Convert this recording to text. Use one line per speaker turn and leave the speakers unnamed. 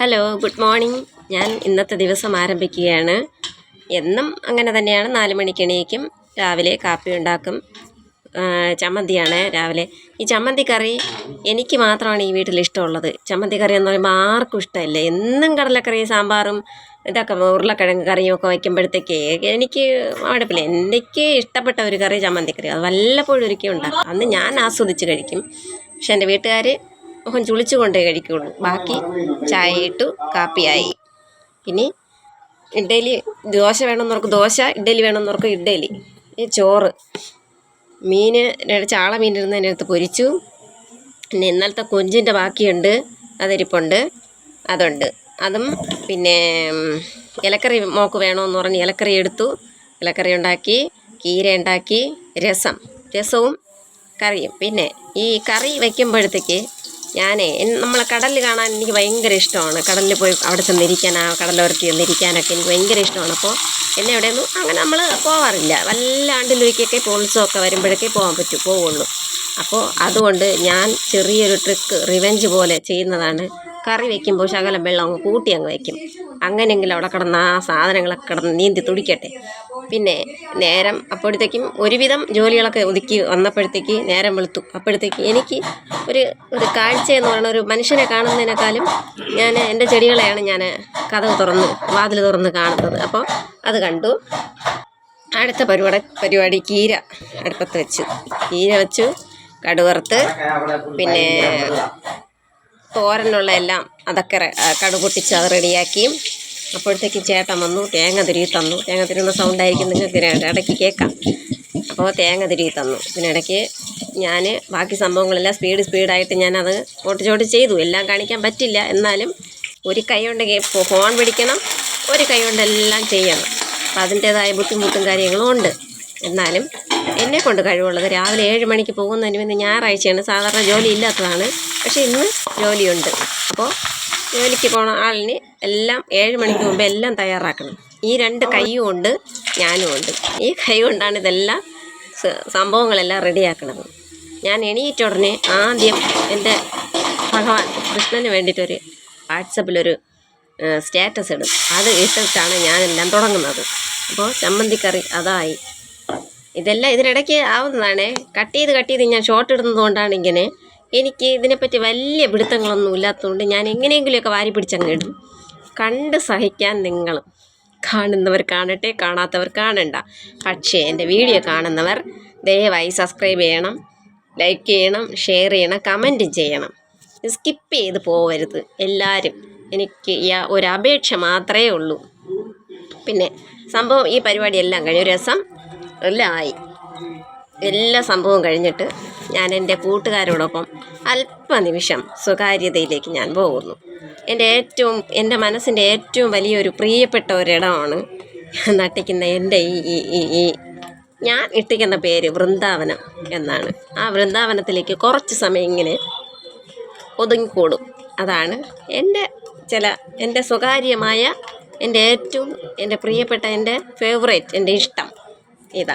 Hello, good morning. ഞാൻ ഇന്നത്തെ ദിവസം ആരംഭിക്കുകയാണ്. എന്നും അങ്ങനെ തന്നെയാണ്. 4 മണിക്ക് എണീക്കും, രാവിലെ കാപ്പി ഉണ്ടാക്കും. ചമ്മന്തിയാണ് രാവിലെ. ഈ ചമ്മന്തി കറി എനിക്ക് മാത്രമാണ് ഈ വീട്ടിൽ ഇഷ്ടമുള്ളത്. ചമ്മന്തി കറി എന്ന് പറയുമ്പോൾ ആർക്കും ഇഷ്ടമല്ല. എന്നും കടലക്കറിയും സാമ്പാറും ഇതൊക്കെ ഉരുളക്കിഴങ്ങ് കറിയും ഒക്കെ വയ്ക്കുമ്പോഴത്തേക്ക് എനിക്ക് മടുപ്പില്ല. എനിക്ക് ഇഷ്ടപ്പെട്ട ഒരു കറി ചമ്മന്തിക്കറി. അത് വല്ലപ്പോഴും ഒരിക്കലും ഉണ്ടാക്കും. അന്ന് ഞാൻ ആസ്വദിച്ച് കഴിക്കും. പക്ഷെ എൻ്റെ വീട്ടുകാർ മുഖം ചുളിച്ചു കൊണ്ടേ കഴിക്കുകയുള്ളൂ. ബാക്കി ചായ ഇട്ടു, കാപ്പിയായി. ഇനി ഇഡ്ഡലി, ദോശ വേണമെന്നവർക്ക് ദോശ, ഇഡ്ഡലി വേണമെന്നവർക്ക് ഇഡ്ഡലി. ഈ ചോറ്, മീൻ, ചാള മീൻ ഇരുന്നതിൻ്റെ അടുത്ത് പൊരിച്ചു. പിന്നെ ഇന്നലത്തെ കൊഞ്ചിൻ്റെ ബാക്കിയുണ്ട്, അതിരിപ്പുണ്ട്, അതുണ്ട്. അതും പിന്നെ ഇലക്കറി മോക്ക് വേണമെന്ന് പറഞ്ഞ് ഇലക്കറി എടുത്തു. ഇലക്കറി ഉണ്ടാക്കി, കീര ഉണ്ടാക്കി, രസവും കറിയും. പിന്നെ ഈ കറി വയ്ക്കുമ്പോഴത്തേക്ക് നമ്മളെ കടൽ കാണാൻ എനിക്ക് ഭയങ്കര ഇഷ്ടമാണ്. കടലിൽ പോയി അവിടെ ചെന്നിരിക്കാൻ, ആ കടലോരത്തിൽ ചെന്നിരിക്കാനൊക്കെ എനിക്ക് ഭയങ്കര ഇഷ്ടമാണ്. അപ്പോൾ എന്നെ എവിടെയൊന്നും അങ്ങനെ നമ്മൾ പോവാറില്ല. വല്ല ആണ്ടിലൊരിക്കൊക്കെ ഉത്സവമൊക്കെ വരുമ്പോഴേക്കേ പോവുള്ളൂ. അപ്പോൾ അതുകൊണ്ട് ഞാൻ ചെറിയൊരു ട്രിക്ക്, റിവെഞ്ച് പോലെ ചെയ്യുന്നതാണ്. കറി വയ്ക്കുമ്പോൾ ശകലം വെള്ളം അങ്ങ് കൂട്ടി വയ്ക്കും. അങ്ങനെയെങ്കിലും അവിടെ കിടന്ന് ആ സാധനങ്ങളൊക്കെ കിടന്ന് നീന്തി തുടിക്കട്ടെ. പിന്നെ നേരം അപ്പോഴത്തേക്കും ഒരുവിധം ജോലികളൊക്കെ ഒതുക്കി വന്നപ്പോഴത്തേക്ക് നേരം വെളുത്തു. അപ്പോഴത്തേക്ക് എനിക്ക് ഒരു കാഴ്ച എന്ന് പറയുന്ന, ഒരു മനുഷ്യനെ കാണുന്നതിനേക്കാളും ഞാൻ എൻ്റെ ചെടികളെയാണ് ഞാൻ വാതിൽ തുറന്ന് കാണുന്നത്. അപ്പോൾ അത് കണ്ടു. അടുത്ത പരിപാടി കീര അടുപ്പത്ത് വെച്ചു, കടുവറുത്ത്, പിന്നെ തോരനുള്ള എല്ലാം അതൊക്കെ കടുപൊട്ടിച്ച് അത് റെഡിയാക്കി. അപ്പോഴത്തേക്കും ചേട്ടൻ വന്നു, തേങ്ങ തിരുകി തന്നു. തേങ്ങ തിരുന്ന സൗണ്ടായിരിക്കും നിങ്ങൾക്ക് ഇടയ്ക്ക് കേൾക്കാം. അപ്പോൾ തേങ്ങ തിരുകി തന്നു. പിന്നെ ഇടയ്ക്ക് ഞാൻ ബാക്കി സംഭവങ്ങളെല്ലാം സ്പീഡായിട്ട് ഞാനത് ഓട്ടിച്ചോട്ട് ചെയ്തു. എല്ലാം കാണിക്കാൻ പറ്റില്ല. എന്നാലും ഒരു കൈ കൊണ്ട് ഫോൺ പിടിക്കണം, ഒരു കൈ കൊണ്ടെല്ലാം ചെയ്യണം. അപ്പം അതിൻ്റേതായ ബുദ്ധിമുട്ടും കാര്യങ്ങളും ഉണ്ട്. എന്നാലും എന്നെക്കൊണ്ട് കഴിവുള്ളത്. രാവിലെ 7 മണിക്ക് പോകുന്നതിന് മുന്നേ, ഞായറാഴ്ചയാണ്, സാധാരണ ജോലി ഇല്ലാത്തതാണ്. പക്ഷേ ഇന്ന് ജോലിയുണ്ട്. അപ്പോൾ ജോലിക്ക് പോണ ആളിന് എല്ലാം 7 മണിക്ക് മുമ്പ് എല്ലാം തയ്യാറാക്കണം. ഈ 2 കൈയും ഉണ്ട്, ഞാനും ഉണ്ട്. ഈ കൈ കൊണ്ടാണ് ഇതെല്ലാം സംഭവങ്ങളെല്ലാം റെഡിയാക്കണത്. ഞാൻ എണീറ്റ ഉടനെ ആദ്യം എൻ്റെ ഭഗവാൻ കൃഷ്ണന് വേണ്ടിയിട്ടൊരു വാട്സപ്പിലൊരു സ്റ്റാറ്റസ് ഇടും. അത് ഇട്ടിട്ടാണ് ഞാനെല്ലാം തുടങ്ങുന്നത്. അപ്പോൾ ചമ്മന്തിക്കറി അതായി. ഇതെല്ലാം ഇതിനിടയ്ക്ക് ആവുന്നതാണ്. കട്ട് ചെയ്ത് ഞാൻ ഷോർട്ട് ഇടുന്നത് കൊണ്ടാണ് ഇങ്ങനെ. എനിക്ക് ഇതിനെപ്പറ്റി വലിയ പിടുത്തങ്ങളൊന്നും ഇല്ലാത്തതുകൊണ്ട് ഞാൻ എങ്ങനെയെങ്കിലുമൊക്കെ വാരി പിടിച്ചങ്ങ് ഇടും. കണ്ട് സഹിക്കാൻ നിങ്ങളും. കാണുന്നവർ കാണട്ടെ, കാണാത്തവർ കാണണ്ട. പക്ഷേ എൻ്റെ വീഡിയോ കാണുന്നവർ ദയവായി സബ്സ്ക്രൈബ് ചെയ്യണം, ലൈക്ക് ചെയ്യണം, ഷെയർ ചെയ്യണം, കമൻറ്റും ചെയ്യണം. സ്കിപ്പ് ചെയ്ത് പോവരുത് എല്ലാവരും. എനിക്ക് ഒരു അപേക്ഷ മാത്രമേ ഉള്ളൂ. പിന്നെ സംഭവം ഈ പരിപാടിയെല്ലാം കഴിഞ്ഞു. രസം എല്ലാം ആയി. എല്ലാ സംഭവവും കഴിഞ്ഞിട്ട് ഞാൻ എൻ്റെ കൂട്ടുകാരോടൊപ്പം അല്പനിമിഷം സ്വകാര്യതയിലേക്ക് ഞാൻ പോകുന്നു. എൻ്റെ മനസ്സിൻ്റെ ഏറ്റവും വലിയൊരു പ്രിയപ്പെട്ട ഒരിടമാണ് ഞാൻ നട്ടിക്കുന്ന എൻ്റെ ഞാൻ ഇട്ടിക്കുന്ന പേര് വൃന്ദാവനം എന്നാണ്. ആ വൃന്ദാവനത്തിലേക്ക് കുറച്ച് സമയം ഇങ്ങനെ ഒതുങ്ങിക്കൂടും. അതാണ് എൻ്റെ സ്വകാര്യമായ, എൻ്റെ പ്രിയപ്പെട്ട, എൻ്റെ ഫേവറേറ്റ്, എൻ്റെ ഇഷ്ടം ഇതാണ്.